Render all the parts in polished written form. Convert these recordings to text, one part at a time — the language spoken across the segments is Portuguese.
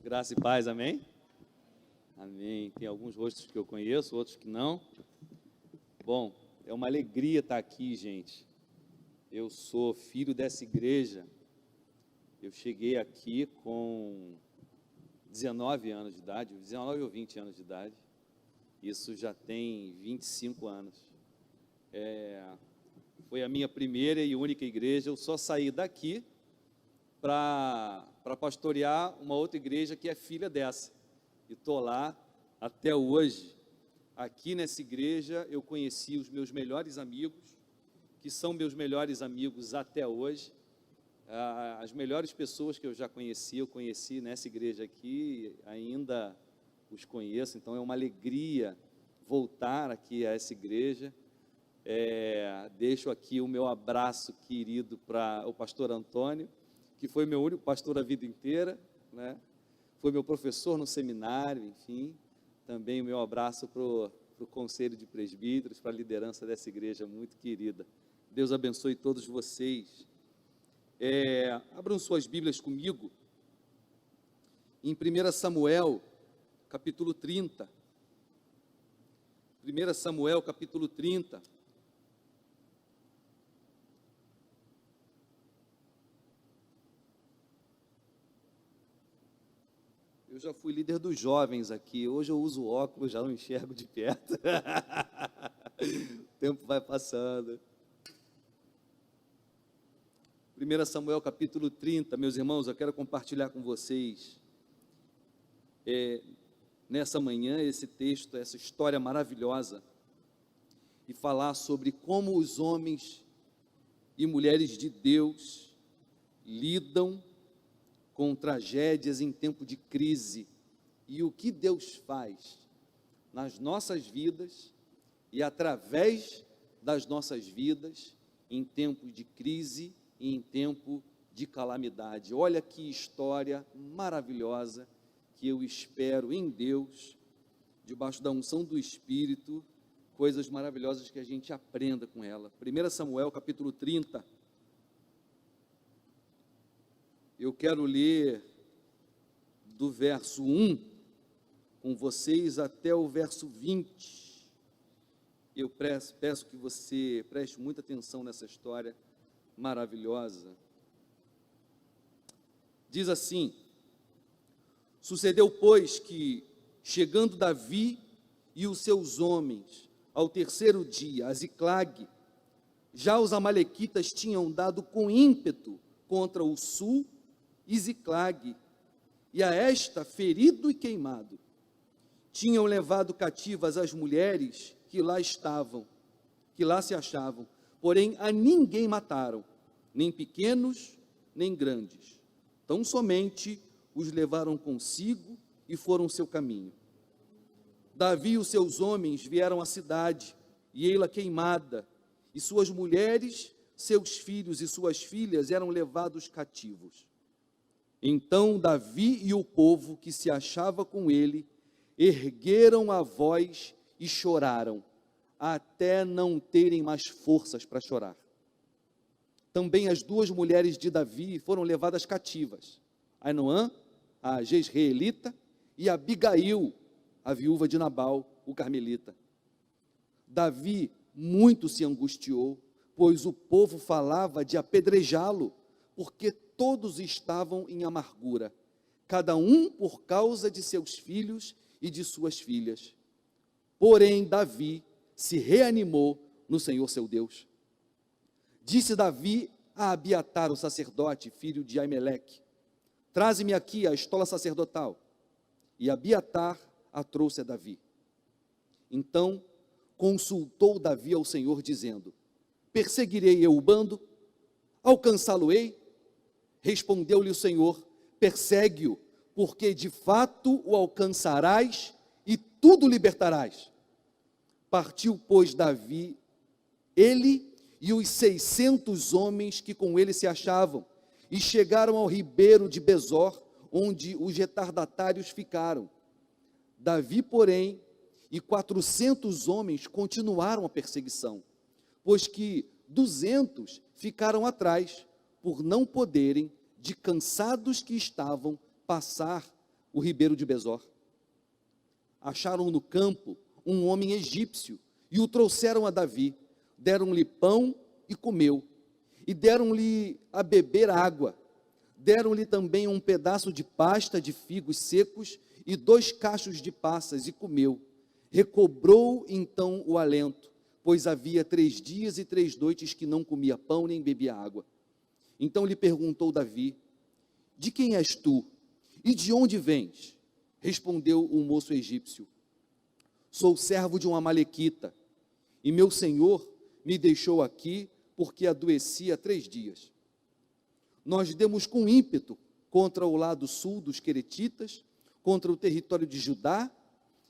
Graça e paz, amém? Amém. Tem alguns rostos que eu conheço, outros que não. Bom, é uma alegria estar aqui, gente. Eu sou filho dessa igreja. Eu cheguei aqui com 19 anos de idade, 19 ou 20 anos de idade. Isso já tem 25 anos. Foi a minha primeira e única igreja. Eu só saí daqui para pastorear uma outra igreja que é filha dessa. E estou lá até hoje. Aqui nessa igreja eu conheci os meus melhores amigos, que são meus melhores amigos até hoje. As melhores pessoas que eu já conheci, eu conheci nessa igreja aqui, ainda os conheço. Então é uma alegria voltar aqui a essa igreja. Deixo aqui o meu abraço querido para o pastor Antônio, que foi meu único pastor a vida inteira, né? Foi meu professor no seminário, enfim. Também o meu abraço para o conselho de presbíteros, para a liderança dessa igreja muito querida. Deus abençoe todos vocês. Abram suas Bíblias comigo, em 1 Samuel, capítulo 30. 1 Samuel, capítulo 30. Eu já fui líder dos jovens aqui, hoje eu uso óculos, já não enxergo de perto. O tempo vai passando. 1 Samuel capítulo 30, meus irmãos, eu quero compartilhar com vocês, nessa manhã, esse texto, essa história maravilhosa, e falar sobre como os homens e mulheres de Deus lidam com tragédias em tempo de crise, e o que Deus faz nas nossas vidas e através das nossas vidas em tempo de crise e em tempo de calamidade. Olha que história maravilhosa que eu espero em Deus, debaixo da unção do Espírito, coisas maravilhosas que a gente aprenda com ela. 1 Samuel capítulo 30. Eu quero ler do verso 1 com vocês até o verso 20. Eu peço que você preste muita atenção nessa história maravilhosa. Diz assim: sucedeu, pois, que, chegando Davi e os seus homens ao terceiro dia, a Ziclague, já os amalequitas tinham dado com ímpeto contra o sul e Ziclague, e a esta ferido e queimado. Tinham levado cativas as mulheres que lá se achavam, porém a ninguém mataram, nem pequenos, nem grandes. Tão somente os levaram consigo e foram seu caminho. Davi e os seus homens vieram à cidade, e ei-la queimada, e suas mulheres, seus filhos e suas filhas eram levados cativos. Então Davi e o povo que se achava com ele ergueram a voz e choraram, até não terem mais forças para chorar. Também as duas mulheres de Davi foram levadas cativas, Ainoã, a jezreelita, e Abigail, a viúva de Nabal, o carmelita. Davi muito se angustiou, pois o povo falava de apedrejá-lo, porque todos estavam em amargura, cada um por causa de seus filhos e de suas filhas. Porém, Davi se reanimou no Senhor seu Deus. Disse Davi a Abiatar, o sacerdote, filho de Aimeleque: traze-me aqui a estola sacerdotal. E Abiatar a trouxe a Davi. Então consultou Davi ao Senhor, dizendo: perseguirei eu o bando? Alcançá-lo-ei? Respondeu-lhe o Senhor: persegue-o, porque de fato o alcançarás e tudo libertarás. Partiu, pois, Davi, ele e os 600 homens que com ele se achavam, e chegaram ao ribeiro de Besor, onde os retardatários ficaram. Davi, porém, e 400 homens continuaram a perseguição, pois que 200 ficaram atrás, por não poderem, de cansados que estavam, passar o ribeiro de Besor. Acharam no campo um homem egípcio e o trouxeram a Davi. Deram-lhe pão e comeu, e deram-lhe a beber água. Deram-lhe também um pedaço de pasta de figos secos e 2 cachos de passas, e comeu. Recobrou então o alento, pois havia 3 dias e 3 noites que não comia pão nem bebia água. Então lhe perguntou Davi: de quem és tu? E de onde vens? Respondeu o moço egípcio: sou servo de um amalequita, e meu senhor me deixou aqui porque adoeci há 3 dias. Nós demos com ímpeto contra o lado sul dos queretitas, contra o território de Judá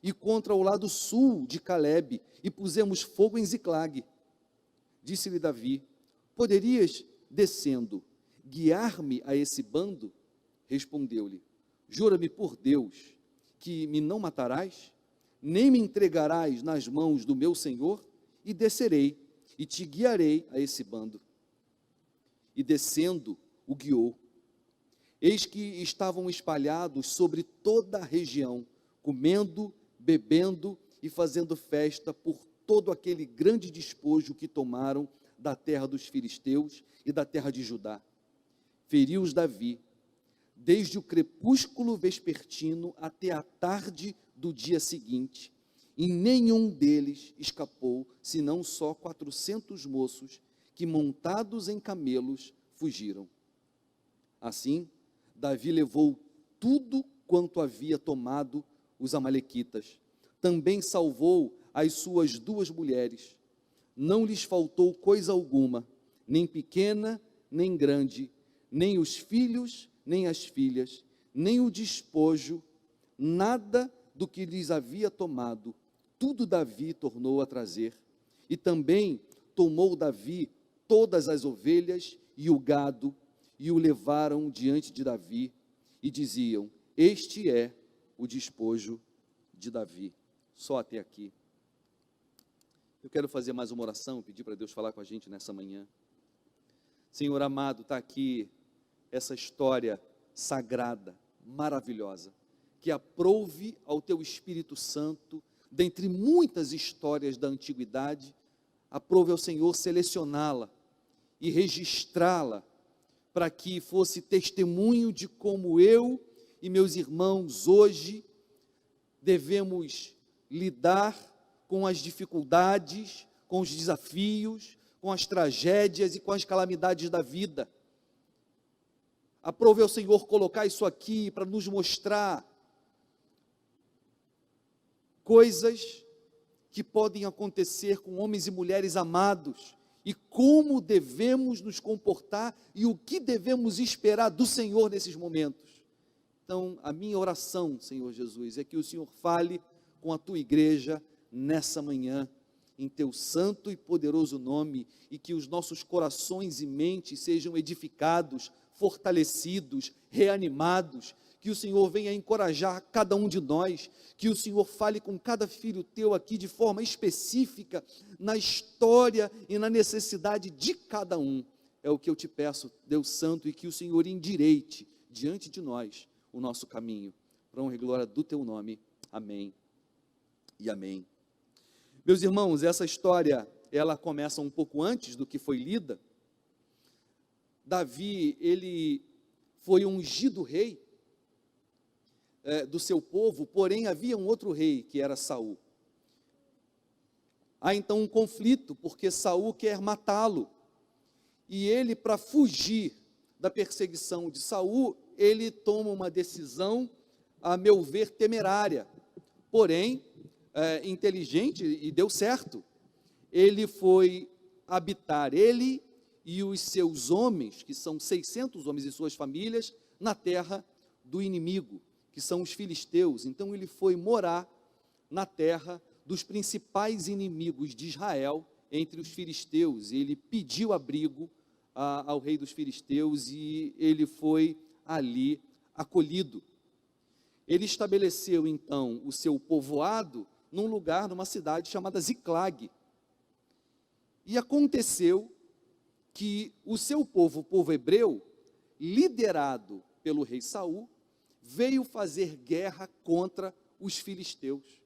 e contra o lado sul de Calebe, e pusemos fogo em Ziclague. Disse-lhe Davi: poderias, descendo, guiar-me a esse bando? Respondeu-lhe: jura-me por Deus que me não matarás, nem me entregarás nas mãos do meu senhor, e descerei, e te guiarei a esse bando. E descendo, o guiou. Eis que estavam espalhados sobre toda a região, comendo, bebendo e fazendo festa por todo aquele grande despojo que tomaram da terra dos filisteus e da terra de Judá. Feriu-os Davi, desde o crepúsculo vespertino até a tarde do dia seguinte, e nenhum deles escapou, senão só 400 moços, que montados em camelos fugiram. Assim, Davi levou tudo quanto havia tomado os amalequitas. Também salvou as suas 2 mulheres. Não lhes faltou coisa alguma, nem pequena, nem grande, nem os filhos, nem as filhas, nem o despojo, nada do que lhes havia tomado. Tudo Davi tornou a trazer. E também tomou Davi todas as ovelhas e o gado, e o levaram diante de Davi, e diziam: este é o despojo de Davi. Só até aqui. Eu quero fazer mais uma oração, pedir para Deus falar com a gente nessa manhã. Senhor amado, está aqui essa história sagrada, maravilhosa, que aprouve ao teu Espírito Santo, dentre muitas histórias da antiguidade, aprouve ao Senhor selecioná-la e registrá-la, para que fosse testemunho de como eu e meus irmãos hoje devemos lidar com as dificuldades, com os desafios, com as tragédias e com as calamidades da vida. Aprove ao Senhor colocar isso aqui para nos mostrar coisas que podem acontecer com homens e mulheres amados, e como devemos nos comportar e o que devemos esperar do Senhor nesses momentos. Então, a minha oração, Senhor Jesus, é que o Senhor fale com a tua igreja nessa manhã, em teu santo e poderoso nome, e que os nossos corações e mentes sejam edificados, fortalecidos, reanimados, que o Senhor venha encorajar cada um de nós, que o Senhor fale com cada filho teu aqui de forma específica, na história e na necessidade de cada um. É o que eu te peço, Deus Santo, e que o Senhor endireite diante de nós o nosso caminho, para honra e glória do teu nome. Amém e amém. Meus irmãos, essa história, ela começa um pouco antes do que foi lida. Davi, ele foi ungido rei do seu povo, porém havia um outro rei, que era Saul. Há então um conflito, porque Saul quer matá-lo, e ele, para fugir da perseguição de Saul, ele toma uma decisão, a meu ver, temerária, porém, inteligente, e deu certo. Ele foi habitar, ele e os seus homens, que são 600 homens e suas famílias, na terra do inimigo, que são os filisteus. Então ele foi morar na terra dos principais inimigos de Israel, entre os filisteus. Ele pediu abrigo ao rei dos filisteus e ele foi ali acolhido. Ele estabeleceu então o seu povoado num lugar, numa cidade chamada Ziclague. E aconteceu que o seu povo, o povo hebreu, liderado pelo rei Saul, veio fazer guerra contra os filisteus.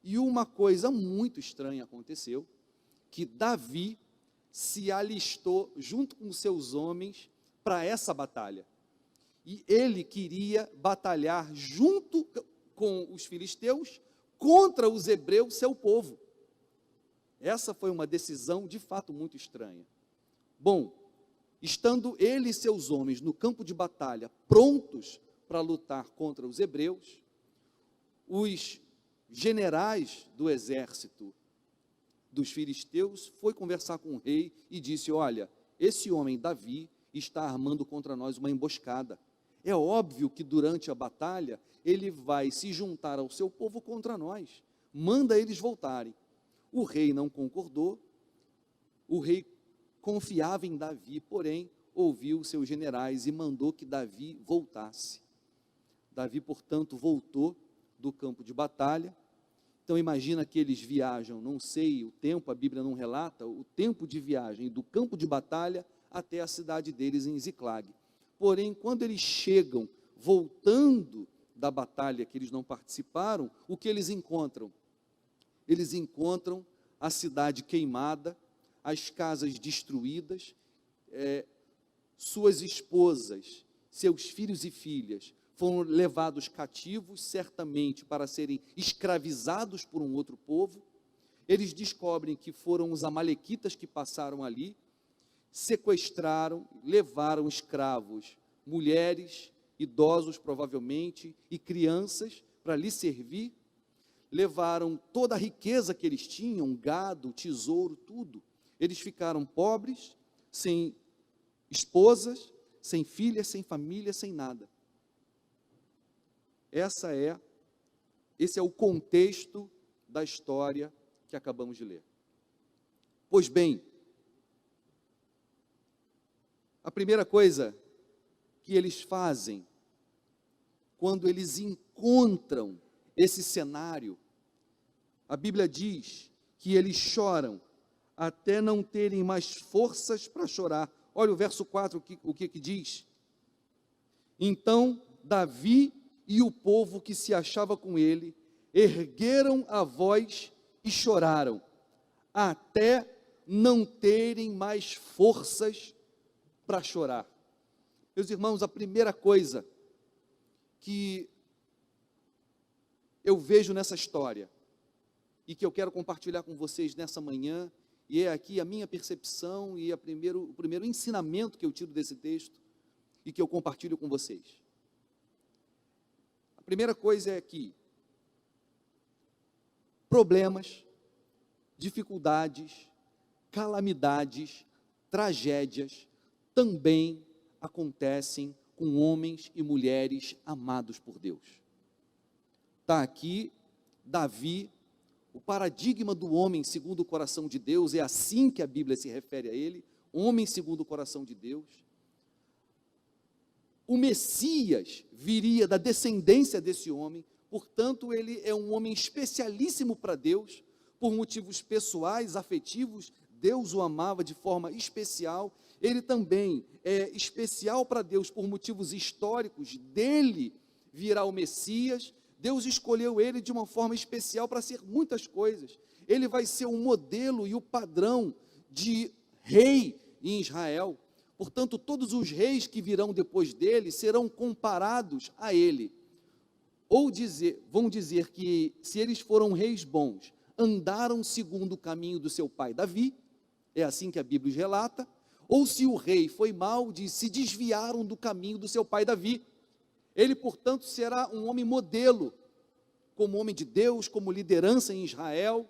E uma coisa muito estranha aconteceu, que Davi se alistou junto com seus homens para essa batalha. E ele queria batalhar junto com os filisteus contra os hebreus, seu povo. Essa foi uma decisão de fato muito estranha. Bom, estando ele e seus homens no campo de batalha, prontos para lutar contra os hebreus, os generais do exército dos filisteus foi conversar com o rei e disse: olha, esse homem Davi está armando contra nós uma emboscada. É óbvio que durante a batalha ele vai se juntar ao seu povo contra nós. Manda eles voltarem. O rei não concordou. O rei confiava em Davi, porém ouviu seus generais e mandou que Davi voltasse. Davi, portanto, voltou do campo de batalha. Então imagina que eles viajam, não sei o tempo, a Bíblia não relata o tempo de viagem do campo de batalha até a cidade deles em Ziclag. Porém, quando eles chegam, voltando da batalha que eles não participaram, o que eles encontram? Eles encontram a cidade queimada, as casas destruídas, suas esposas, seus filhos e filhas foram levados cativos, certamente para serem escravizados por um outro povo. Eles descobrem que foram os amalequitas que passaram ali, sequestraram, levaram escravos, mulheres, idosos provavelmente, e crianças para lhe servir, levaram toda a riqueza que eles tinham, gado, tesouro, tudo. Eles ficaram pobres, sem esposas, sem filhas, sem família, sem nada. Esse é o contexto da história que acabamos de ler. Pois bem, a primeira coisa que eles fazem, quando eles encontram esse cenário, a Bíblia diz que eles choram até não terem mais forças para chorar. Olha o verso 4, o que diz? Então Davi e o povo que se achava com ele ergueram a voz e choraram, até não terem mais forças para chorar. Meus irmãos, a primeira coisa que eu vejo nessa história, e que eu quero compartilhar com vocês nessa manhã, e é aqui a minha percepção e o primeiro ensinamento que eu tiro desse texto, e que eu compartilho com vocês. A primeira coisa é que problemas, dificuldades, calamidades, tragédias também acontecem com homens e mulheres amados por Deus. Está aqui Davi, o paradigma do homem segundo o coração de Deus, é assim que a Bíblia se refere a ele, homem segundo o coração de Deus. O Messias viria da descendência desse homem, portanto ele é um homem especialíssimo para Deus, por motivos pessoais, afetivos, Deus o amava de forma especial. Ele também é especial para Deus por motivos históricos, dele virá o Messias. Deus escolheu ele de uma forma especial para ser muitas coisas. Ele vai ser o modelo e o padrão de rei em Israel. Portanto, todos os reis que virão depois dele serão comparados a ele. Ou vão dizer que se eles foram reis bons, andaram segundo o caminho do seu pai Davi, é assim que a Bíblia relata, ou se o rei foi mau, se desviaram do caminho do seu pai Davi. Ele, portanto, será um homem modelo, como homem de Deus, como liderança em Israel.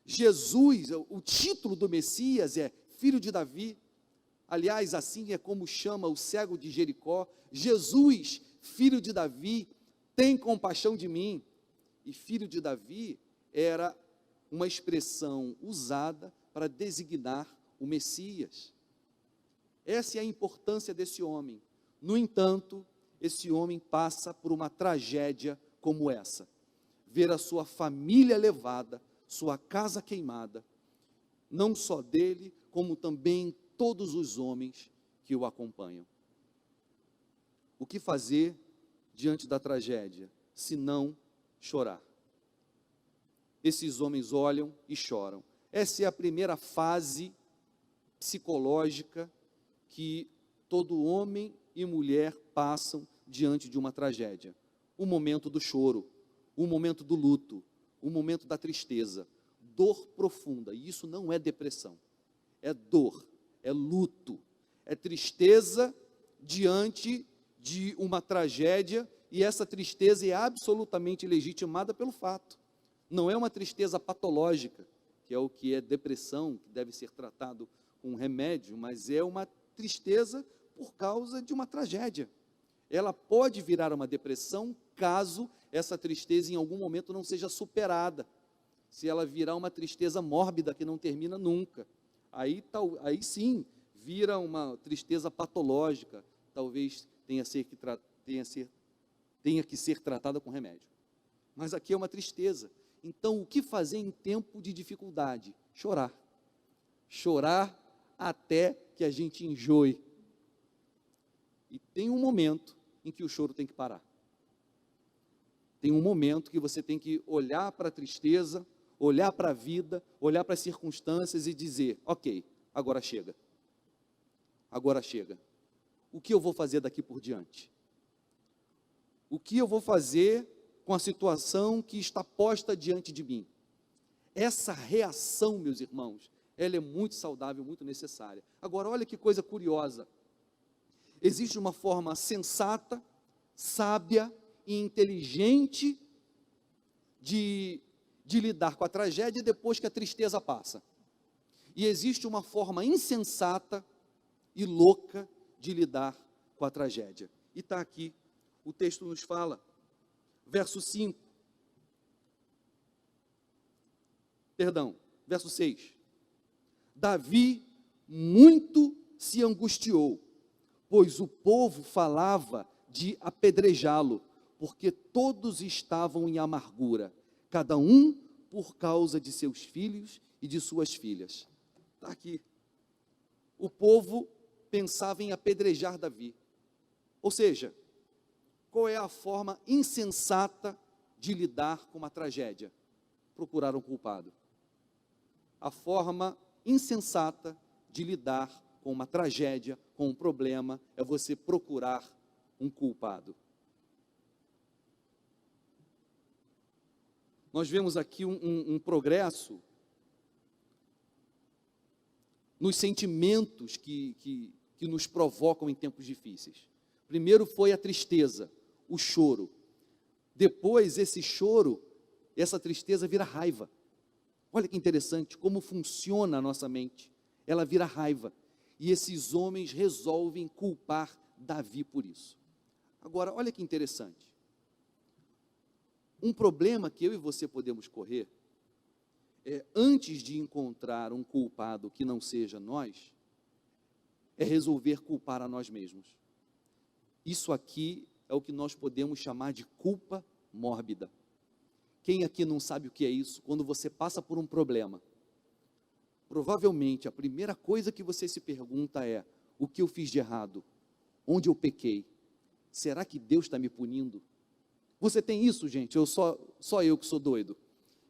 Jesus, o título do Messias é filho de Davi. Aliás, assim é como chama o cego de Jericó. Jesus, filho de Davi, tem compaixão de mim. E filho de Davi era uma expressão usada para designar o Messias. Essa é a importância desse homem. No entanto, esse homem passa por uma tragédia como essa: ver a sua família levada, sua casa queimada, não só dele, como também todos os homens que o acompanham. O que fazer diante da tragédia, senão chorar. Esses homens olham e choram. Essa é a primeira fase psicológica que todo homem e mulher passam diante de uma tragédia. O momento do choro, o momento do luto, o momento da tristeza, dor profunda. E isso não é depressão, é dor, é luto, é tristeza diante de uma tragédia, e essa tristeza é absolutamente legitimada pelo fato. Não é uma tristeza patológica, que é o que é depressão, que deve ser tratado com remédio, mas é uma tristeza por causa de uma tragédia. Ela pode virar uma depressão caso essa tristeza em algum momento não seja superada. Se ela virar uma tristeza mórbida que não termina nunca, aí sim vira uma tristeza patológica, talvez tenha que ser tratada com remédio. Mas aqui é uma tristeza. Então, o que fazer em tempo de dificuldade? Chorar. Chorar até que a gente enjoe. E tem um momento em que o choro tem que parar. Tem um momento que você tem que olhar para a tristeza, olhar para a vida, olhar para as circunstâncias e dizer: ok, agora chega. Agora chega. O que eu vou fazer daqui por diante? O que eu vou fazer com a situação que está posta diante de mim? Essa reação, meus irmãos, ela é muito saudável, muito necessária. Agora, olha que coisa curiosa. Existe uma forma sensata, sábia e inteligente de lidar com a tragédia depois que a tristeza passa. E existe uma forma insensata e louca de lidar com a tragédia. E está aqui, o texto nos fala, verso 6. Davi muito se angustiou, pois o povo falava de apedrejá-lo, porque todos estavam em amargura, cada um por causa de seus filhos e de suas filhas. Está aqui. O povo pensava em apedrejar Davi. Ou seja, qual é a forma insensata de lidar com uma tragédia? Procurar um culpado. A forma insensata de lidar com uma tragédia, com um problema, é você procurar um culpado. Nós vemos aqui um progresso nos sentimentos que nos provocam em tempos difíceis. Primeiro foi a tristeza, o choro. Depois, esse choro, essa tristeza vira raiva. Olha que interessante como funciona a nossa mente. Ela vira raiva. E esses homens resolvem culpar Davi por isso. Agora, olha que interessante. Um problema que eu e você podemos correr é, antes de encontrar um culpado que não seja nós, é resolver culpar a nós mesmos. Isso aqui é o que nós podemos chamar de culpa mórbida. Quem aqui não sabe o que é isso? Quando você passa por um problema, provavelmente a primeira coisa que você se pergunta é: o que eu fiz de errado? Onde eu pequei? Será que Deus está me punindo? Você tem isso, gente? Só eu que sou doido,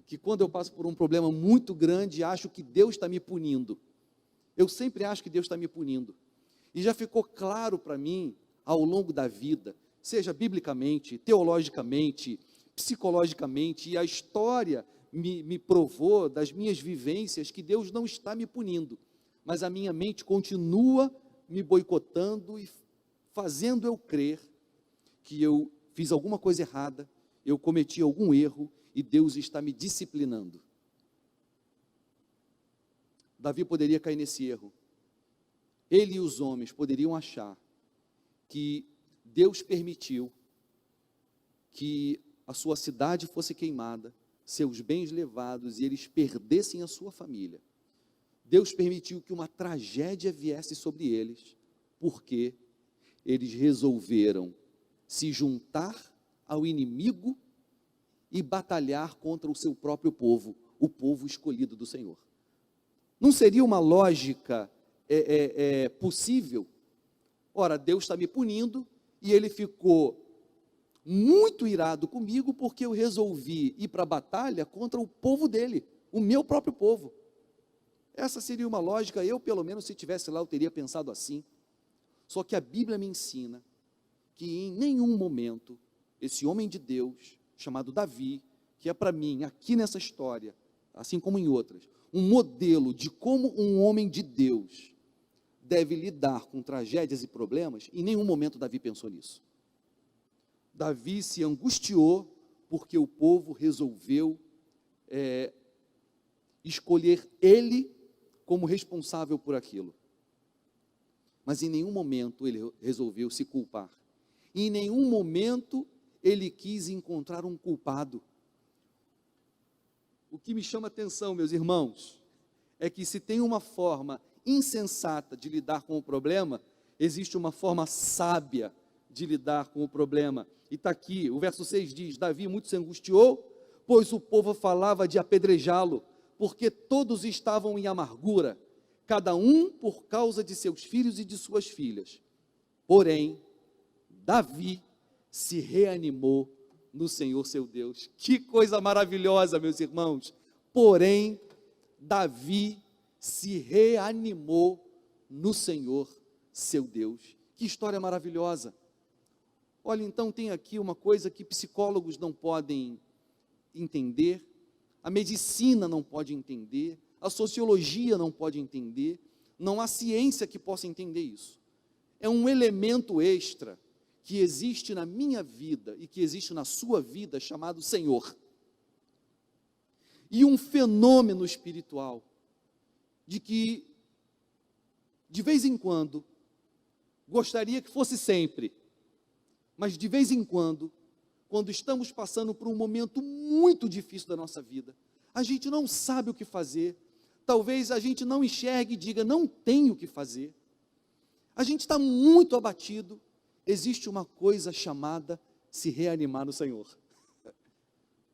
que quando eu passo por um problema muito grande, acho que Deus está me punindo. Eu sempre acho que Deus está me punindo. E já ficou claro para mim, ao longo da vida, seja biblicamente, teologicamente, psicologicamente, e a história me provou das minhas vivências que Deus não está me punindo, mas a minha mente continua me boicotando e fazendo eu crer que eu fiz alguma coisa errada, eu cometi algum erro e Deus está me disciplinando. Davi poderia cair nesse erro. Ele e os homens poderiam achar que Deus permitiu que a sua cidade fosse queimada, seus bens levados e eles perdessem a sua família. Deus permitiu que uma tragédia viesse sobre eles, porque eles resolveram se juntar ao inimigo e batalhar contra o seu próprio povo, o povo escolhido do Senhor. Não seria uma lógica possível? Ora, Deus está me punindo e Ele ficou muito irado comigo porque eu resolvi ir para a batalha contra o povo dele, o meu próprio povo. Essa seria uma lógica, eu pelo menos se estivesse lá eu teria pensado assim. Só que a Bíblia me ensina que em nenhum momento esse homem de Deus, chamado Davi, que é para mim, aqui nessa história, assim como em outras, um modelo de como um homem de Deus deve lidar com tragédias e problemas, em nenhum momento Davi pensou nisso. Davi se angustiou porque o povo resolveu escolher ele como responsável por aquilo. Mas em nenhum momento ele resolveu se culpar. Em nenhum momento ele quis encontrar um culpado. O que me chama a atenção, meus irmãos, é que se tem uma forma insensata de lidar com o problema, existe uma forma sábia de lidar com o problema. E está aqui, o verso 6 diz, Davi muito se angustiou, pois o povo falava de apedrejá-lo, porque todos estavam em amargura, cada um por causa de seus filhos e de suas filhas. Porém, Davi se reanimou no Senhor seu Deus. Que coisa maravilhosa, meus irmãos. Porém, Davi se reanimou no Senhor seu Deus. Que história maravilhosa. Olha, então tem aqui uma coisa que psicólogos não podem entender, a medicina não pode entender, a sociologia não pode entender, não há ciência que possa entender isso. É um elemento extra que existe na minha vida e que existe na sua vida, chamado Senhor. E um fenômeno espiritual, de que, de vez em quando, gostaria que fosse sempre, mas de vez em quando estamos passando por um momento muito difícil da nossa vida, a gente não sabe o que fazer, talvez a gente não enxergue e diga, não tenho o que fazer, a gente está muito abatido, existe uma coisa chamada se reanimar no Senhor.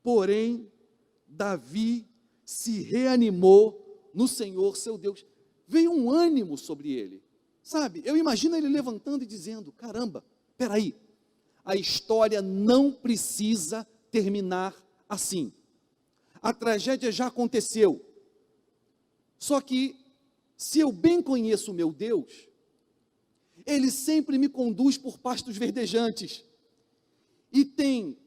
Porém, Davi se reanimou no Senhor, seu Deus. Veio um ânimo sobre ele, sabe? Eu imagino ele levantando e dizendo, caramba, peraí, a história não precisa terminar assim. A tragédia já aconteceu. Só que, se eu bem conheço o meu Deus, Ele sempre me conduz por pastos verdejantes. E tem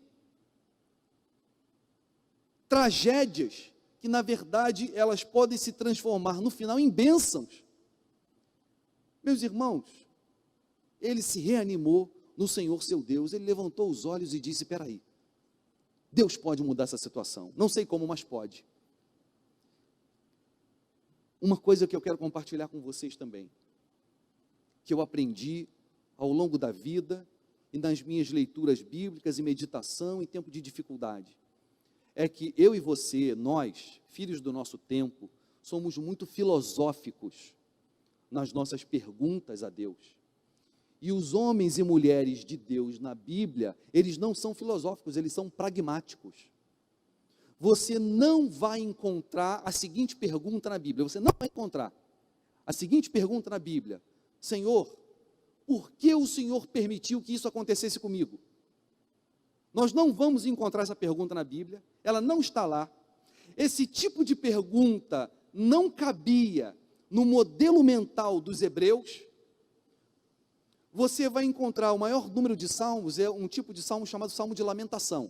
tragédias que, na verdade, elas podem se transformar no final em bênçãos. Meus irmãos, ele se reanimou no Senhor seu Deus, ele levantou os olhos e disse, peraí, Deus pode mudar essa situação, não sei como, mas pode. Uma coisa que eu quero compartilhar com vocês também, que eu aprendi ao longo da vida, e nas minhas leituras bíblicas, e meditação, em tempo de dificuldade, é que eu e você, nós, filhos do nosso tempo, somos muito filosóficos nas nossas perguntas a Deus. E os homens e mulheres de Deus na Bíblia, eles não são filosóficos, eles são pragmáticos. Você não vai encontrar a seguinte pergunta na Bíblia, você não vai encontrar a seguinte pergunta na Bíblia, Senhor, por que o Senhor permitiu que isso acontecesse comigo? Nós não vamos encontrar essa pergunta na Bíblia, ela não está lá. Esse tipo de pergunta não cabia no modelo mental dos hebreus. Você vai encontrar o maior número de salmos, é um tipo de salmo chamado salmo de lamentação,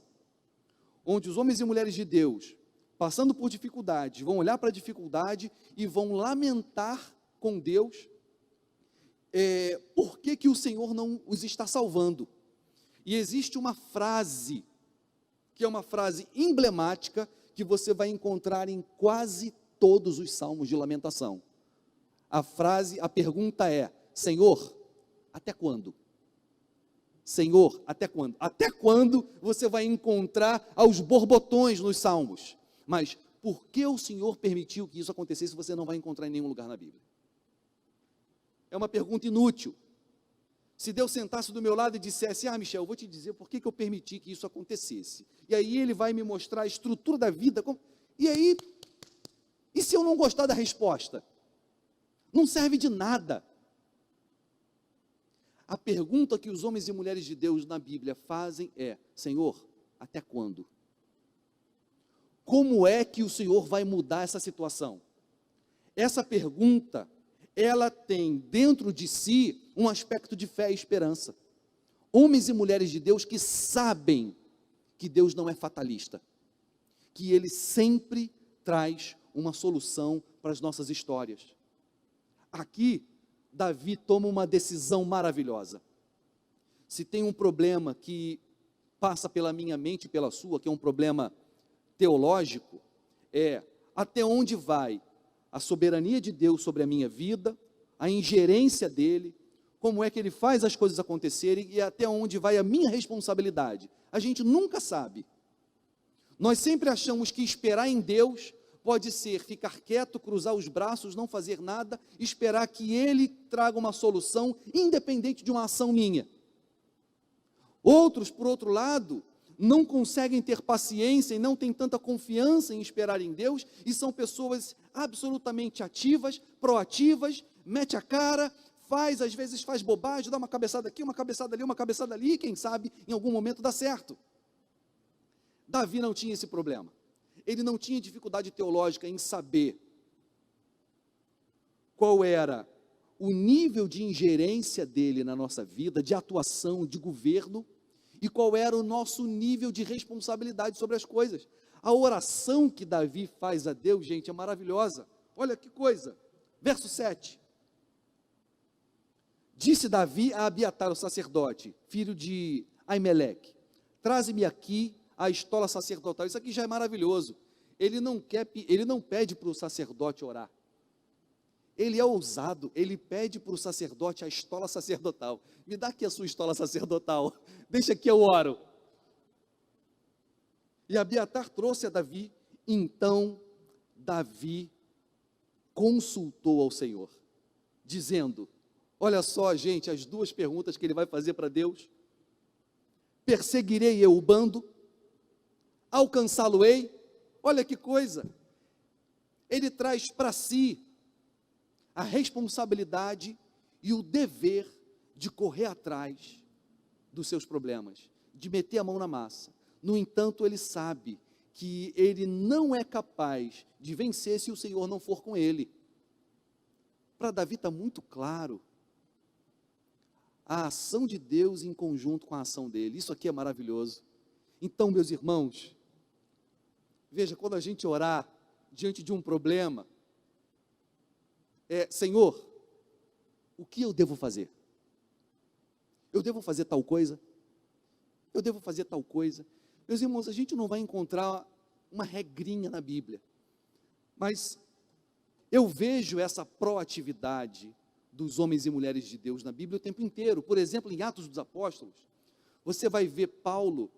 onde os homens e mulheres de Deus, passando por dificuldades, vão olhar para a dificuldade e vão lamentar com Deus, por que o Senhor não os está salvando. E existe uma frase, que é uma frase emblemática, que você vai encontrar em quase todos os salmos de lamentação. A pergunta é, Senhor, até quando? Senhor, até quando? Até quando você vai encontrar aos borbotões nos salmos? Mas por que o Senhor permitiu que isso acontecesse, você não vai encontrar em nenhum lugar na Bíblia? É uma pergunta inútil. Se Deus sentasse do meu lado e dissesse, Michel, eu vou te dizer por que eu permiti que isso acontecesse. E aí ele vai me mostrar a estrutura da vida. E aí, e se eu não gostar da resposta? Não serve de nada. A pergunta que os homens e mulheres de Deus na Bíblia fazem é: Senhor, até quando? Como é que o Senhor vai mudar essa situação? Essa pergunta, ela tem dentro de si um aspecto de fé e esperança. Homens e mulheres de Deus que sabem que Deus não é fatalista, que Ele sempre traz uma solução para as nossas histórias. Aqui, Davi toma uma decisão maravilhosa. Se tem um problema que passa pela minha mente e pela sua, que é um problema teológico, é até onde vai a soberania de Deus sobre a minha vida, a ingerência dele, como é que ele faz as coisas acontecerem e até onde vai a minha responsabilidade. A gente nunca sabe. Nós sempre achamos que esperar em Deus pode ser ficar quieto, cruzar os braços, não fazer nada, esperar que Ele traga uma solução, independente de uma ação minha. Outros, por outro lado, não conseguem ter paciência e não têm tanta confiança em esperar em Deus, e são pessoas absolutamente ativas, proativas, mete a cara, às vezes faz bobagem, dá uma cabeçada aqui, uma cabeçada ali, uma cabeçada ali, e quem sabe, em algum momento dá certo. Davi não tinha esse problema. Ele não tinha dificuldade teológica em saber qual era o nível de ingerência dele na nossa vida, de atuação, de governo, e qual era o nosso nível de responsabilidade sobre as coisas. A oração que Davi faz a Deus, gente, é maravilhosa. Olha que coisa. Verso 7. Disse Davi a Abiatar, o sacerdote, filho de Aimeleque: traze-me aqui a estola sacerdotal. Isso aqui já é maravilhoso. Ele não pede para o sacerdote orar. Ele é ousado, ele pede para o sacerdote a estola sacerdotal. Me dá aqui a sua estola sacerdotal, deixa que eu oro. E Abiatar trouxe a Davi. Então Davi consultou ao Senhor, dizendo: olha só, gente, as duas perguntas que ele vai fazer para Deus: perseguirei eu o bando? Alcançá-lo-ei? Olha que coisa, ele traz para si a responsabilidade e o dever de correr atrás dos seus problemas, de meter a mão na massa. No entanto, ele sabe que ele não é capaz de vencer se o Senhor não for com ele. Para Davi está muito claro a ação de Deus em conjunto com a ação dele. Isso aqui é maravilhoso. Então, meus irmãos, veja, quando a gente orar diante de um problema, Senhor, o que eu devo fazer? Eu devo fazer tal coisa? Eu devo fazer tal coisa? Meus irmãos, a gente não vai encontrar uma regrinha na Bíblia, mas eu vejo essa proatividade dos homens e mulheres de Deus na Bíblia o tempo inteiro. Por exemplo, em Atos dos Apóstolos, você vai ver Paulo.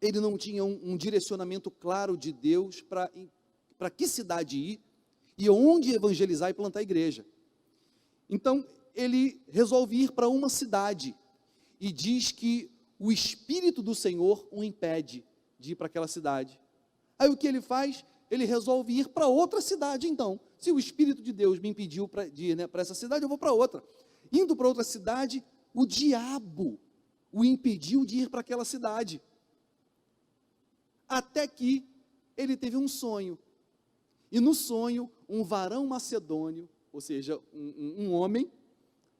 Ele não tinha um direcionamento claro de Deus para que cidade ir e onde evangelizar e plantar a igreja. Então, ele resolve ir para uma cidade e diz que o Espírito do Senhor o impede de ir para aquela cidade. Aí o que ele faz? Ele resolve ir para outra cidade. Então, se o Espírito de Deus me impediu de ir para essa cidade, eu vou para outra. Indo para outra cidade, o diabo o impediu de ir para aquela cidade. Até que ele teve um sonho. E no sonho, um varão macedônio, ou seja, um homem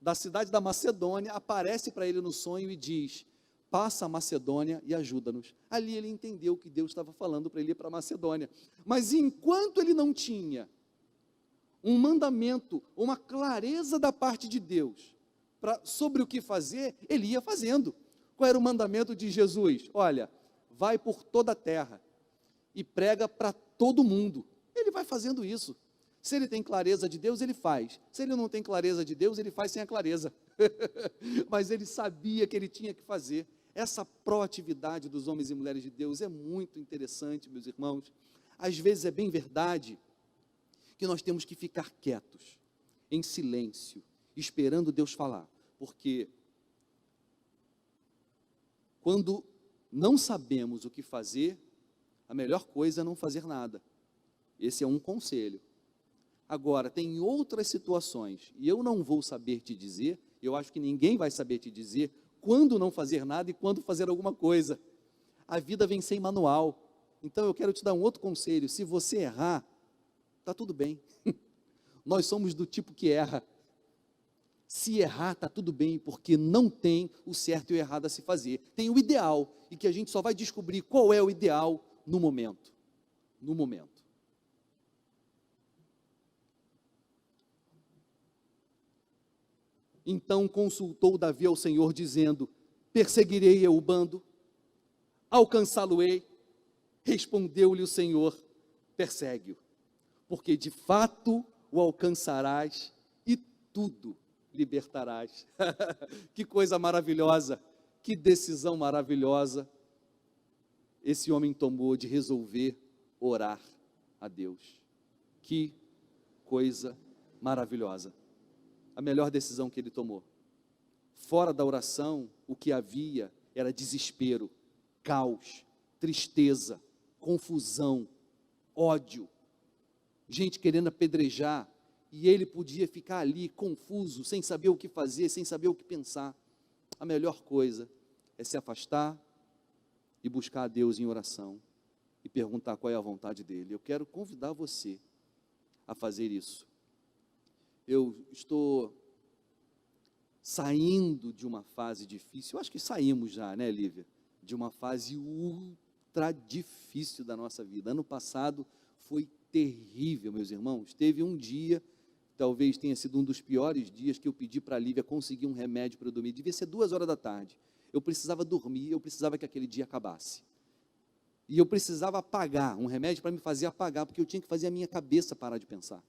da cidade da Macedônia, aparece para ele no sonho e diz: passa a Macedônia e ajuda-nos. Ali ele entendeu que Deus estava falando para ele ir para a Macedônia. Mas enquanto ele não tinha um mandamento, uma clareza da parte de Deus sobre o que fazer, ele ia fazendo. Qual era o mandamento de Jesus? Olha, vai por toda a terra e prega para todo mundo. Ele vai fazendo isso. Se ele tem clareza de Deus, ele faz. Se ele não tem clareza de Deus, ele faz sem a clareza. Mas ele sabia que ele tinha que fazer. Essa proatividade dos homens e mulheres de Deus é muito interessante, meus irmãos. Às vezes é bem verdade que nós temos que ficar quietos, em silêncio, esperando Deus falar. Porque quando não sabemos o que fazer, a melhor coisa é não fazer nada. Esse é um conselho. Agora, tem outras situações, e eu não vou saber te dizer, Eu acho que ninguém vai saber te dizer quando não fazer nada e quando fazer alguma coisa. A vida vem sem manual. Então eu quero te dar um outro conselho: se você errar, está tudo bem. Nós somos do tipo que erra. Se errar, está tudo bem, porque não tem o certo e o errado a se fazer. Tem o ideal, e que a gente só vai descobrir qual é o ideal no momento. No momento. Então consultou Davi ao Senhor, dizendo: perseguirei eu o bando, alcançá-lo-ei. Respondeu-lhe o Senhor: persegue-o, porque de fato o alcançarás e tudo libertarás. Que coisa maravilhosa, que decisão maravilhosa esse homem tomou de resolver orar a Deus. Que coisa maravilhosa. A melhor decisão que ele tomou. Fora da oração, o que havia era desespero, caos, tristeza, confusão, ódio, gente querendo apedrejar, e ele podia ficar ali confuso, sem saber o que fazer, sem saber o que pensar. A melhor coisa é se afastar e buscar a Deus em oração e perguntar qual é a vontade dele. Eu quero convidar você a fazer isso. Eu estou saindo de uma fase difícil, eu acho que saímos já, né, Lívia? De uma fase ultra difícil da nossa vida. Ano passado foi terrível, meus irmãos. Teve um dia, talvez tenha sido um dos piores dias, que eu pedi para a Lívia conseguir um remédio para eu dormir. Devia ser 2 horas da tarde. Eu precisava dormir, eu precisava que aquele dia acabasse. E eu precisava apagar, um remédio para me fazer apagar, porque eu tinha que fazer a minha cabeça parar de pensar,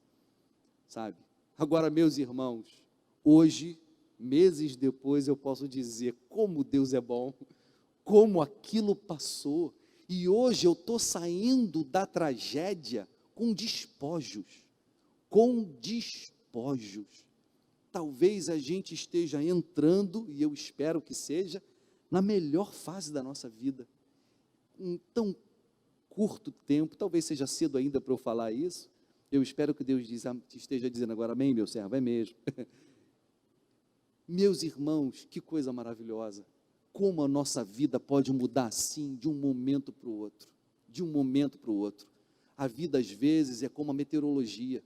sabe? Agora, meus irmãos, hoje, meses depois, eu posso dizer como Deus é bom, como aquilo passou, e hoje eu estou saindo da tragédia com despojos, talvez a gente esteja entrando, e eu espero que seja, na melhor fase da nossa vida, em tão curto tempo, talvez seja cedo ainda para eu falar isso, eu espero que Deus esteja dizendo agora: amém, meu servo, é mesmo. Meus irmãos, que coisa maravilhosa, como a nossa vida pode mudar assim, de um momento para o outro, de um momento para o outro. A vida às vezes é como a meteorologia,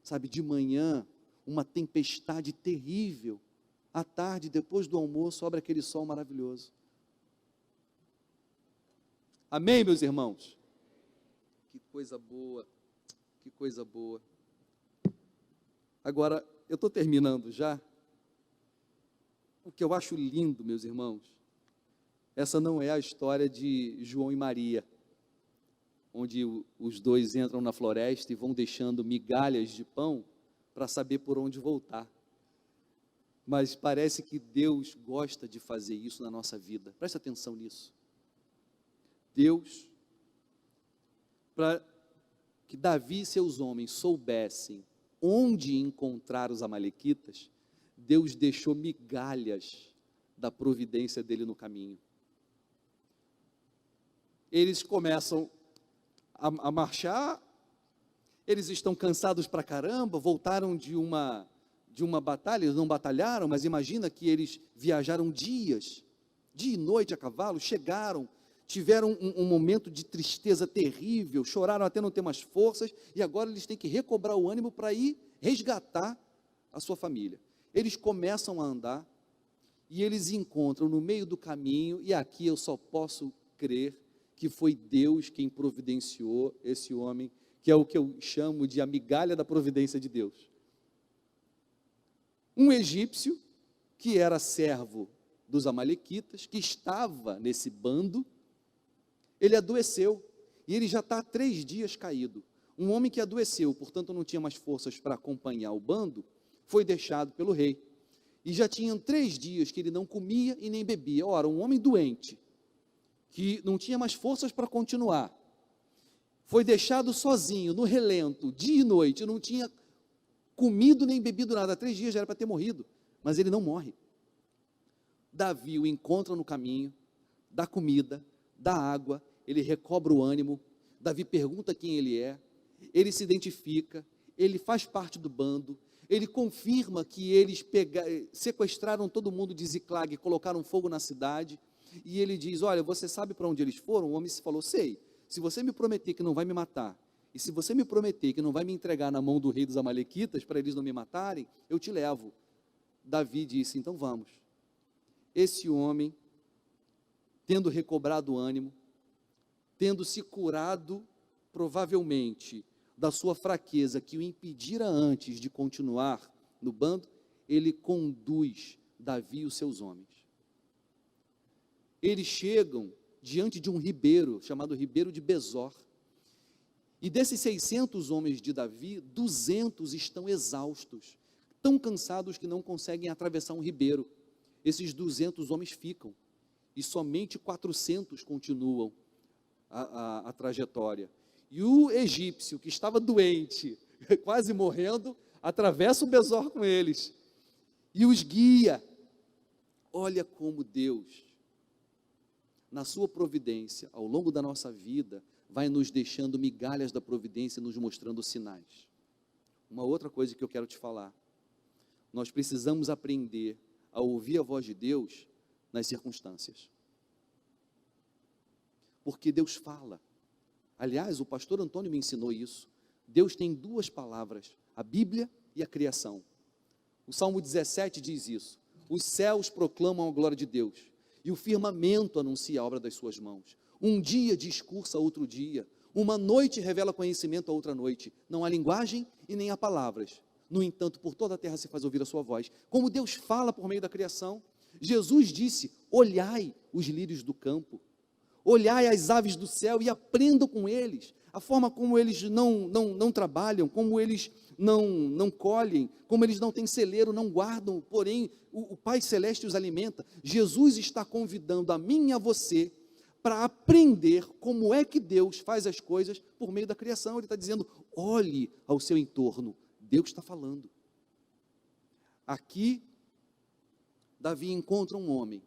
sabe, de manhã, uma tempestade terrível, à tarde, depois do almoço, sobra aquele sol maravilhoso. Amém, meus irmãos? Que coisa boa, que coisa boa. Agora, eu estou terminando já. O que eu acho lindo, meus irmãos, essa não é a história de João e Maria, onde os dois entram na floresta e vão deixando migalhas de pão para saber por onde voltar. Mas parece que Deus gosta de fazer isso na nossa vida. Presta atenção nisso. Deus, para que Davi e seus homens soubessem onde encontrar os amalequitas, Deus deixou migalhas da providência dele no caminho. Eles começam a marchar, eles estão cansados pra caramba, voltaram de uma batalha, eles não batalharam, mas imagina que eles viajaram dias, dia e noite a cavalo, chegaram, tiveram um momento de tristeza terrível, choraram até não ter mais forças, e agora eles têm que recobrar o ânimo para ir resgatar a sua família. Eles começam a andar, e eles encontram no meio do caminho, e aqui eu só posso crer que foi Deus quem providenciou esse homem, que é o que eu chamo de a migalha da providência de Deus. Um egípcio, que era servo dos amalequitas, que estava nesse bando, ele adoeceu, e ele já está há 3 dias caído. Um homem que adoeceu, portanto não tinha mais forças para acompanhar o bando, foi deixado pelo rei, e já tinham 3 dias que ele não comia e nem bebia. Ora, um homem doente, que não tinha mais forças para continuar, foi deixado sozinho, no relento, dia e noite, não tinha comido nem bebido nada, 3 dias já era para ter morrido, mas ele não morre. Davi o encontra no caminho, dá comida, dá água, ele recobra o ânimo, Davi pergunta quem ele é, ele se identifica, ele faz parte do bando, ele confirma que eles sequestraram todo mundo de Ziclag, colocaram fogo na cidade, e ele diz, olha, você sabe para onde eles foram? O homem falou, sei, se você me prometer que não vai me matar, e se você me prometer que não vai me entregar na mão do rei dos amalequitas, para eles não me matarem, eu te levo. Davi disse, então vamos. Esse homem, tendo recobrado o ânimo, tendo se curado, provavelmente, da sua fraqueza, que o impedira antes de continuar no bando, ele conduz Davi e os seus homens. Eles chegam diante de um ribeiro, chamado Ribeiro de Besor, e desses 600 homens de Davi, 200 estão exaustos, tão cansados que não conseguem atravessar um ribeiro. Esses 200 homens ficam, e somente 400 continuam a trajetória. E o egípcio, que estava doente, quase morrendo, atravessa o Besor com eles, e os guia. Olha como Deus, na sua providência, ao longo da nossa vida, vai nos deixando migalhas da providência, nos mostrando sinais. Uma outra coisa que eu quero te falar, nós precisamos aprender a ouvir a voz de Deus nas circunstâncias. Porque Deus fala. Aliás, o pastor Antônio me ensinou isso. Deus tem duas palavras, a Bíblia e a criação. O Salmo 17 diz isso. Os céus proclamam a glória de Deus, e o firmamento anuncia a obra das suas mãos. Um dia discursa a outro dia, uma noite revela conhecimento a outra noite. Não há linguagem e nem há palavras. No entanto, por toda a terra se faz ouvir a sua voz. Como Deus fala por meio da criação. Jesus disse, olhai os lírios do campo, olhai as aves do céu e aprendam com eles, a forma como eles não trabalham, como eles não colhem, como eles não têm celeiro, não guardam, porém o Pai Celeste os alimenta. Jesus está convidando a mim e a você para aprender como é que Deus faz as coisas por meio da criação. Ele está dizendo, olhe ao seu entorno, Deus está falando. Aqui, Davi encontra um homem,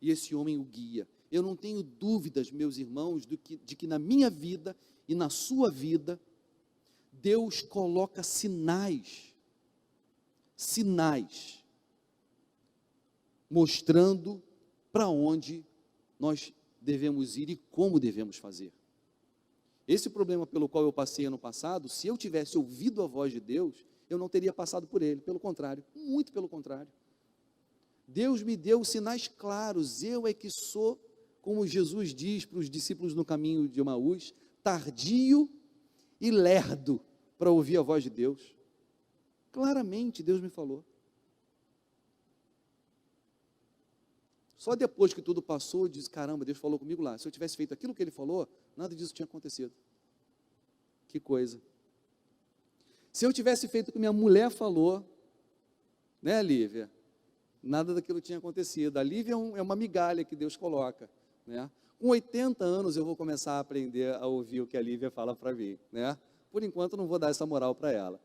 e esse homem o guia. Eu não tenho dúvidas, meus irmãos, de que na minha vida e na sua vida, Deus coloca sinais, mostrando para onde nós devemos ir e como devemos fazer. Esse problema pelo qual eu passei ano passado, se eu tivesse ouvido a voz de Deus, eu não teria passado por ele, pelo contrário, muito pelo contrário. Deus me deu sinais claros, eu é que sou, como Jesus diz para os discípulos no caminho de Emaús, tardio e lerdo para ouvir a voz de Deus. Claramente Deus me falou. Só depois que tudo passou, eu disse, caramba, Deus falou comigo lá. Se eu tivesse feito aquilo que Ele falou, nada disso tinha acontecido. Que coisa. Se eu tivesse feito o que minha mulher falou, né, Lívia? Nada daquilo tinha acontecido. A Lívia é uma migalha que Deus coloca, né? Com 80 anos eu vou começar a aprender a ouvir o que a Lívia fala para mim, né? Por enquanto não vou dar essa moral para ela.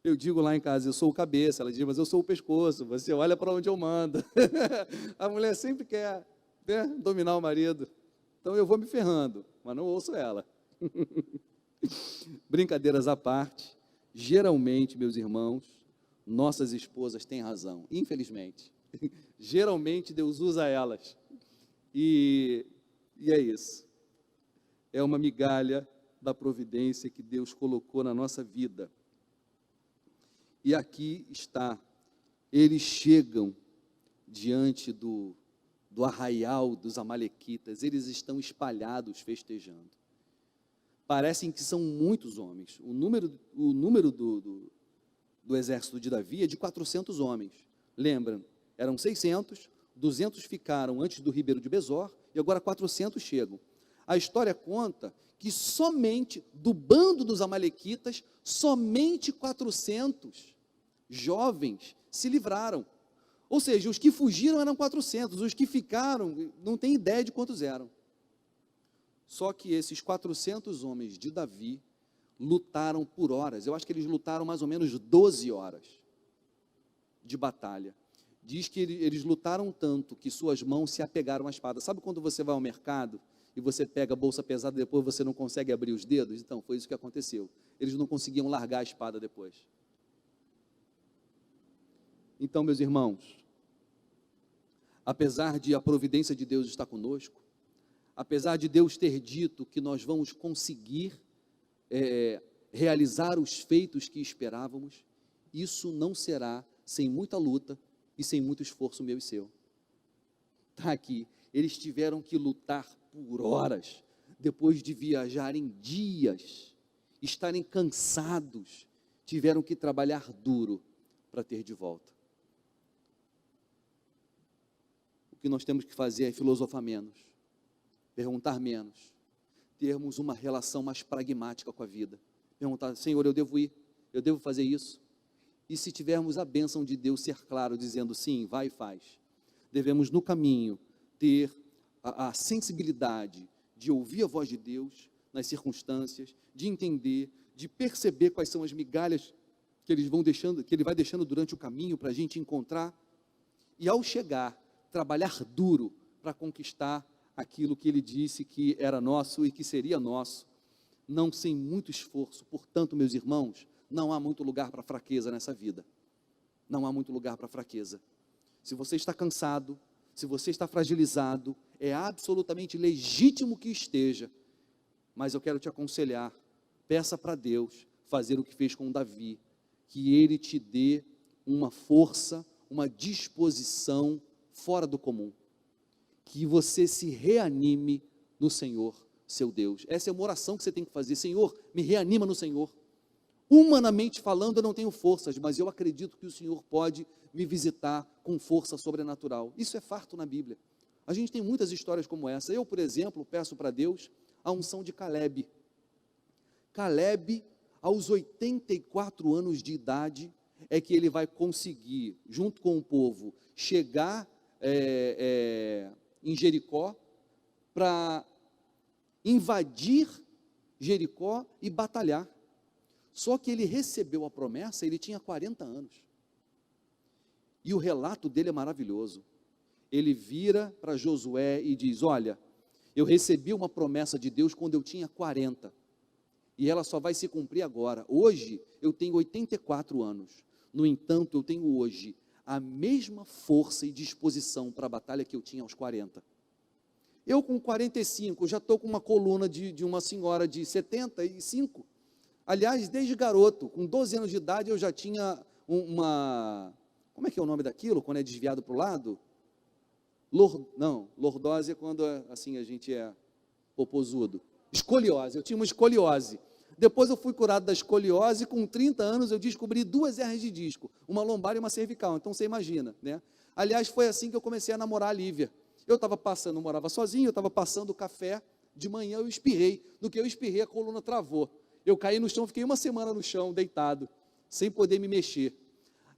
Eu digo lá em casa, eu sou o cabeça, ela diz, mas eu sou o pescoço, você olha para onde eu mando. A mulher sempre quer, né, dominar o marido, então eu vou me ferrando, mas não ouço ela. Brincadeiras à parte, geralmente, meus irmãos, nossas esposas têm razão, infelizmente. Geralmente Deus usa elas, e é isso. É uma migalha da providência que Deus colocou na nossa vida. E aqui está, eles chegam diante do arraial dos amalequitas, eles estão espalhados festejando. Parecem que são muitos homens, o número do exército de Davi é de 400 homens, lembram, eram 600, 200 ficaram antes do ribeiro de Besor, e agora 400 chegam. A história conta que somente do bando dos amalequitas, somente 400 jovens se livraram. Ou seja, os que fugiram eram 400, os que ficaram, não tem ideia de quantos eram. Só que esses 400 homens de Davi lutaram por horas. Eu acho que eles lutaram mais ou menos 12 horas de batalha. Diz que eles lutaram tanto que suas mãos se apegaram à espada. Sabe quando você vai ao mercado e você pega a bolsa pesada e depois você não consegue abrir os dedos? Então, foi isso que aconteceu. Eles não conseguiam largar a espada depois. Então, meus irmãos, apesar de a providência de Deus estar conosco, apesar de Deus ter dito que nós vamos conseguir realizar os feitos que esperávamos, isso não será sem muita luta e sem muito esforço meu e seu. Está aqui, eles tiveram que lutar por horas, depois de viajarem dias, estarem cansados, tiveram que trabalhar duro para ter de volta. O que nós temos que fazer é filosofar menos, perguntar menos, termos uma relação mais pragmática com a vida. Perguntar, Senhor, eu devo ir, eu devo fazer isso. E se tivermos a bênção de Deus ser claro, dizendo sim, vai e faz, devemos no caminho ter a sensibilidade de ouvir a voz de Deus nas circunstâncias, de entender, de perceber quais são as migalhas que Ele vai deixando durante o caminho para a gente encontrar, e ao chegar, trabalhar duro para conquistar aquilo que Ele disse que era nosso e que seria nosso, não sem muito esforço. Portanto, meus irmãos, não há muito lugar para fraqueza nessa vida. Não há muito lugar para fraqueza. Se você está cansado, se você está fragilizado, é absolutamente legítimo que esteja, mas eu quero te aconselhar, peça para Deus fazer o que fez com Davi, que Ele te dê uma força, uma disposição fora do comum, que você se reanime no Senhor, seu Deus. Essa é uma oração que você tem que fazer. Senhor, me reanima no Senhor. Humanamente falando, eu não tenho forças, mas eu acredito que o Senhor pode me visitar com força sobrenatural. Isso é farto na Bíblia. A gente tem muitas histórias como essa. Eu, por exemplo, peço para Deus a unção de Caleb. Caleb, aos 84 anos de idade, é que ele vai conseguir, junto com o povo, chegar em Jericó, para invadir Jericó e batalhar. Só que ele recebeu a promessa, ele tinha 40 anos. E o relato dele é maravilhoso. Ele vira para Josué e diz, olha, eu recebi uma promessa de Deus quando eu tinha 40. E ela só vai se cumprir agora. Hoje eu tenho 84 anos. No entanto, eu tenho hoje a mesma força e disposição para a batalha que eu tinha aos 40. Eu com 45, já estou com uma coluna de uma senhora de 75. Aliás, desde garoto, com 12 anos de idade, eu já tinha como é que é o nome daquilo, quando é desviado para o lado? Lordose é quando assim a gente é popozudo. Escoliose, eu tinha uma escoliose. Depois eu fui curado da escoliose, com 30 anos eu descobri 2 hernias de disco, uma lombar e uma cervical, então você imagina, né? Aliás, foi assim que eu comecei a namorar a Lívia. Eu estava passando, eu morava sozinho, eu estava passando café, de manhã eu espirrei, no que eu espirrei a coluna travou. Eu caí no chão, fiquei uma semana no chão, deitado, sem poder me mexer.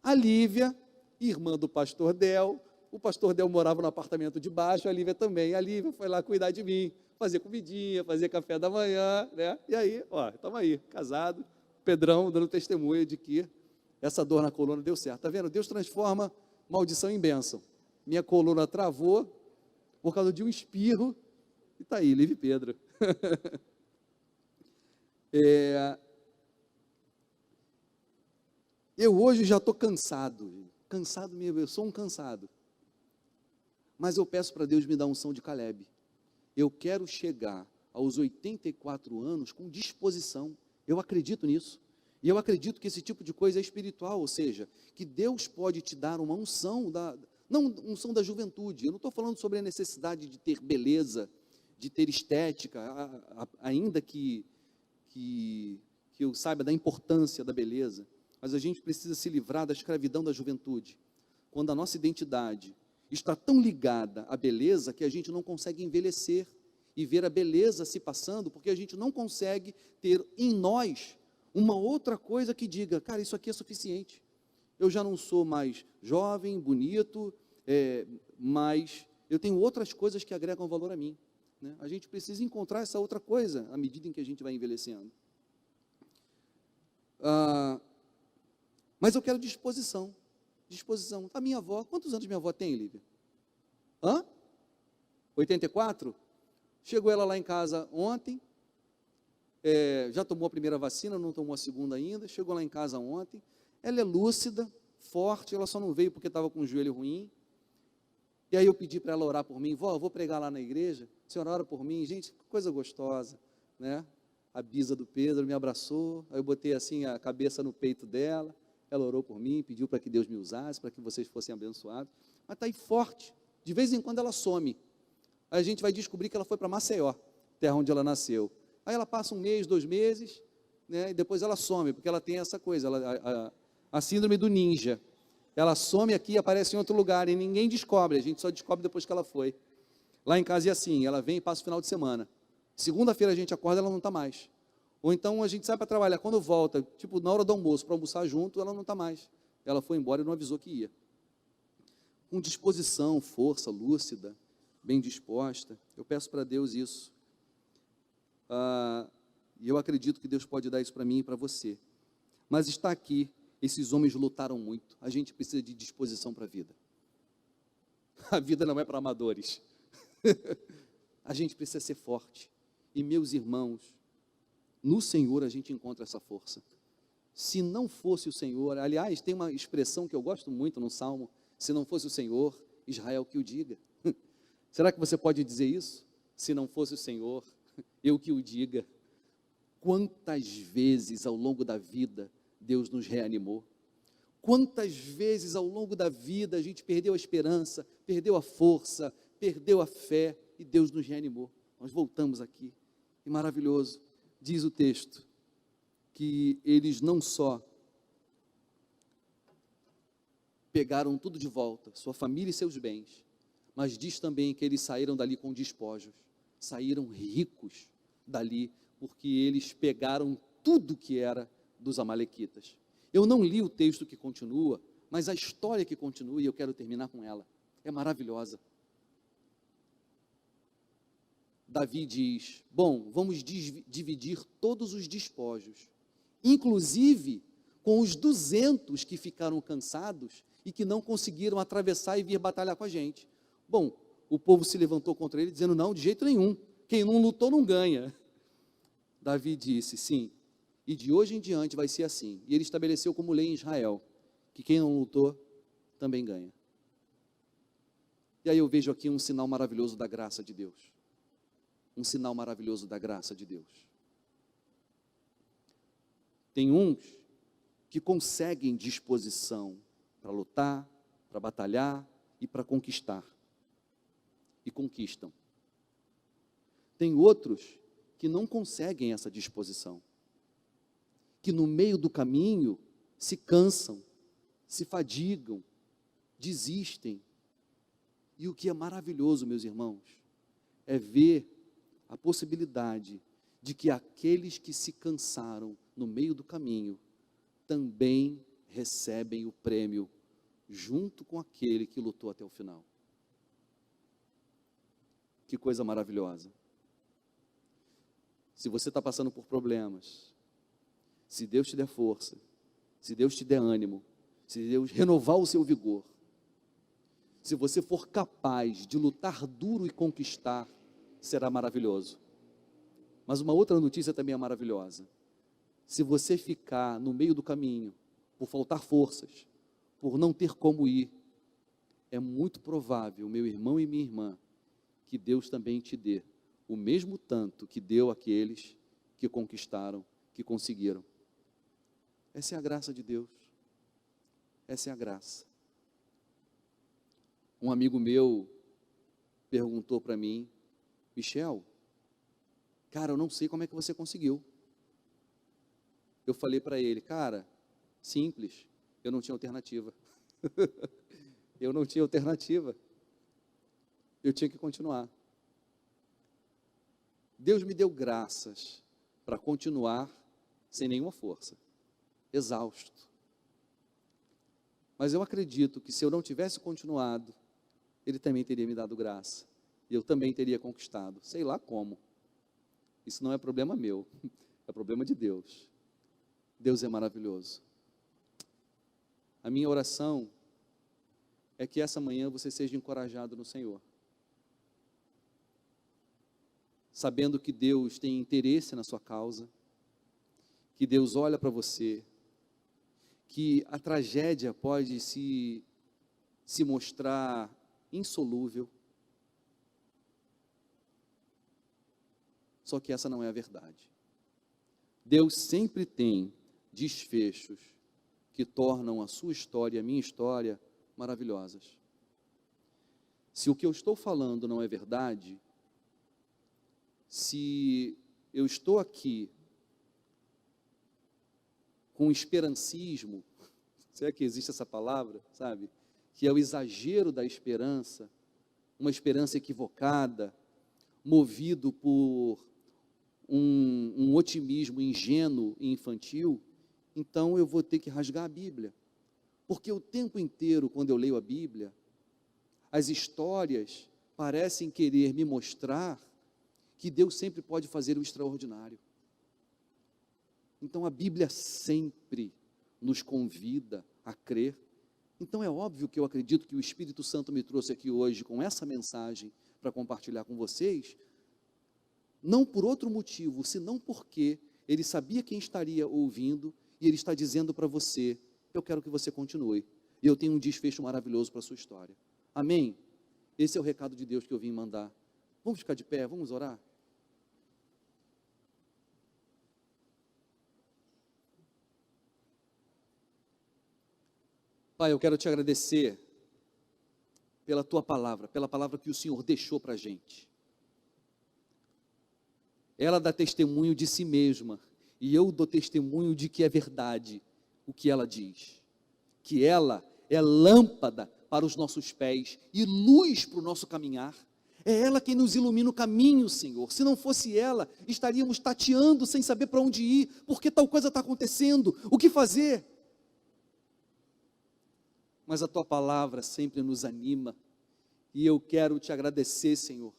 A Lívia, irmã do pastor Del, o pastor Del morava no apartamento de baixo, a Lívia também. A Lívia foi lá cuidar de mim, fazer comidinha, fazer café da manhã, né? E aí, ó, estamos aí, casado, Pedrão dando testemunha de que essa dor na coluna deu certo. Está vendo? Deus transforma maldição em bênção. Minha coluna travou por causa de um espirro, e está aí, Lívia e Pedro. Eu hoje já estou cansado mesmo, eu sou um cansado, mas eu peço para Deus me dar unção de Caleb. Eu quero chegar aos 84 anos com disposição, eu acredito nisso, e eu acredito que esse tipo de coisa é espiritual, ou seja, que Deus pode te dar uma unção, não unção da juventude, eu não estou falando sobre a necessidade de ter beleza, de ter estética, ainda que eu saiba da importância da beleza, mas a gente precisa se livrar da escravidão da juventude, quando a nossa identidade está tão ligada à beleza, que a gente não consegue envelhecer, e ver a beleza se passando, porque a gente não consegue ter em nós, uma outra coisa que diga, cara, isso aqui é suficiente, eu já não sou mais jovem, bonito, mas eu tenho outras coisas que agregam valor a mim, né? A gente precisa encontrar essa outra coisa, à medida em que a gente vai envelhecendo. Mas eu quero disposição. A minha avó, quantos anos minha avó tem, Lívia? 84? Chegou ela lá em casa ontem, já tomou a primeira vacina, não tomou a segunda ainda, chegou lá em casa ontem, ela é lúcida, forte, ela só não veio porque estava com o joelho ruim. E aí eu pedi para ela orar por mim, vó, eu vou pregar lá na igreja, a senhora ora por mim, gente, que coisa gostosa, né? A bisa do Pedro me abraçou, aí eu botei assim a cabeça no peito dela, ela orou por mim, pediu para que Deus me usasse, para que vocês fossem abençoados, mas está aí forte, de vez em quando ela some, aí a gente vai descobrir que ela foi para Maceió, terra onde ela nasceu, aí ela passa um mês, 2 meses, né, e depois ela some, porque ela tem essa coisa, a síndrome do ninja, ela some aqui e aparece em outro lugar, e ninguém descobre, a gente só descobre depois que ela foi. Lá em casa é assim, ela vem e passa o final de semana. Segunda-feira a gente acorda, ela não está mais. Ou então a gente sai para trabalhar, quando volta, tipo na hora do almoço, para almoçar junto, ela não está mais. Ela foi embora e não avisou que ia. Com disposição, força, lúcida, bem disposta. Eu peço para Deus isso. E eu acredito que Deus pode dar isso para mim e para você. Mas está aqui, esses homens lutaram muito. A gente precisa de disposição para a vida. A vida não é para amadores. A gente precisa ser forte. E meus irmãos, no Senhor a gente encontra essa força. Se não fosse o Senhor, aliás, tem uma expressão que eu gosto muito no Salmo, se não fosse o Senhor, Israel que o diga. Será que você pode dizer isso? Se não fosse o Senhor, eu que o diga. Quantas vezes ao longo da vida Deus nos reanimou? Quantas vezes ao longo da vida a gente perdeu a esperança, perdeu a força, perdeu a fé e Deus nos reanimou. Nós voltamos aqui. E maravilhoso, diz o texto, que eles não só pegaram tudo de volta, sua família e seus bens, mas diz também que eles saíram dali com despojos, saíram ricos dali, porque eles pegaram tudo que era dos amalequitas. Eu não li o texto que continua, mas a história que continua, e eu quero terminar com ela, é maravilhosa. Davi diz, bom, vamos dividir todos os despojos, inclusive com os 200 que ficaram cansados e que não conseguiram atravessar e vir batalhar com a gente. Bom, o povo se levantou contra ele, dizendo, não, de jeito nenhum, quem não lutou não ganha. Davi disse, sim, e de hoje em diante vai ser assim. E ele estabeleceu como lei em Israel, que quem não lutou também ganha. E aí eu vejo aqui um sinal maravilhoso da graça de Deus. Um sinal maravilhoso da graça de Deus. Tem uns que conseguem disposição para lutar, para batalhar e para conquistar. E conquistam. Tem outros que não conseguem essa disposição, que no meio do caminho se cansam, se fadigam, desistem. E o que é maravilhoso, meus irmãos, é ver a possibilidade de que aqueles que se cansaram no meio do caminho também recebem o prêmio junto com aquele que lutou até o final. Que coisa maravilhosa. Se você está passando por problemas, se Deus te der força, se Deus te der ânimo, se Deus renovar o seu vigor, se você for capaz de lutar duro e conquistar, será maravilhoso. Mas uma outra notícia também é maravilhosa. Se você ficar no meio do caminho, por faltar forças, por não ter como ir, é muito provável, meu irmão e minha irmã, que Deus também te dê o mesmo tanto que deu àqueles que conquistaram, que conseguiram. Essa é a graça de Deus. Essa é a graça. Um amigo meu perguntou para mim, Michel, cara, eu não sei como é que você conseguiu. Eu falei para ele, cara, simples, eu não tinha alternativa. Eu não tinha alternativa. Eu tinha que continuar. Deus me deu graças para continuar sem nenhuma força, exausto. Mas eu acredito que se eu não tivesse continuado, Ele também teria me dado graça. E eu também teria conquistado, sei lá como. Isso não é problema meu, é problema de Deus. Deus é maravilhoso. A minha oração é que essa manhã você seja encorajado no Senhor. sabendo que Deus tem interesse na sua causa, que Deus olha para você, que a tragédia pode se mostrar insolúvel, só que essa não é a verdade. Deus sempre tem desfechos que tornam a sua história e a minha história maravilhosas. Se o que eu estou falando não é verdade, se eu estou aqui com esperancismo, se é que existe essa palavra, sabe? Que é o exagero da esperança, uma esperança equivocada, movido por um otimismo ingênuo e infantil, então eu vou ter que rasgar a Bíblia. Porque o tempo inteiro, quando eu leio a Bíblia, as histórias parecem querer me mostrar que Deus sempre pode fazer o extraordinário. Então a Bíblia sempre nos convida a crer. Então é óbvio que eu acredito que o Espírito Santo me trouxe aqui hoje com essa mensagem para compartilhar com vocês, não por outro motivo, senão porque Ele sabia quem estaria ouvindo e Ele está dizendo para você: eu quero que você continue, e eu tenho um desfecho maravilhoso para a sua história. Amém? Esse é o recado de Deus que eu vim mandar. Vamos ficar de pé, vamos orar? Pai, eu quero te agradecer pela tua palavra, pela palavra que o Senhor deixou para a gente. Ela dá testemunho de si mesma, e eu dou testemunho de que é verdade o que ela diz, que ela é lâmpada para os nossos pés e luz para o nosso caminhar. É ela quem nos ilumina o caminho, Senhor. Se não fosse ela, estaríamos tateando sem saber para onde ir, porque tal coisa está acontecendo, o que fazer? Mas a tua palavra sempre nos anima, e eu quero te agradecer, Senhor,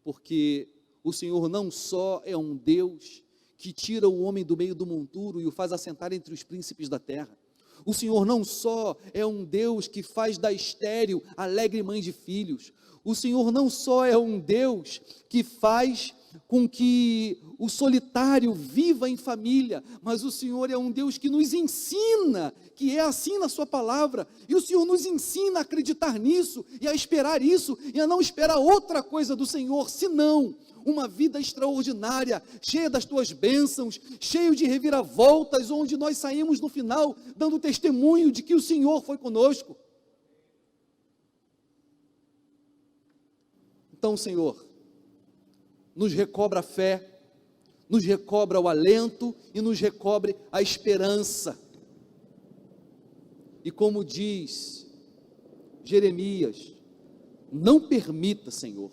porque o Senhor não só é um Deus que tira o homem do meio do monturo e o faz assentar entre os príncipes da terra. O Senhor não só é um Deus que faz da estéril alegre mãe de filhos. O Senhor não só é um Deus que faz com que o solitário viva em família, mas o Senhor é um Deus que nos ensina, que é assim na sua palavra, e o Senhor nos ensina a acreditar nisso, e a esperar isso, e a não esperar outra coisa do Senhor, senão uma vida extraordinária, cheia das tuas bênçãos, cheio de reviravoltas, onde nós saímos no final, dando testemunho de que o Senhor foi conosco. Então, Senhor, nos recobra a fé, nos recobra o alento e nos recobre a esperança. E como diz Jeremias, não permita, Senhor,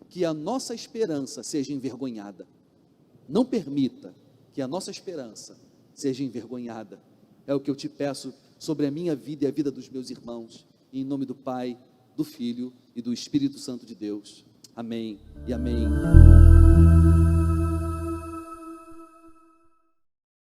que a nossa esperança seja envergonhada. Não permita que a nossa esperança seja envergonhada. É o que eu te peço sobre a minha vida e a vida dos meus irmãos, em nome do Pai, do Filho e do Espírito Santo de Deus. Amém e amém.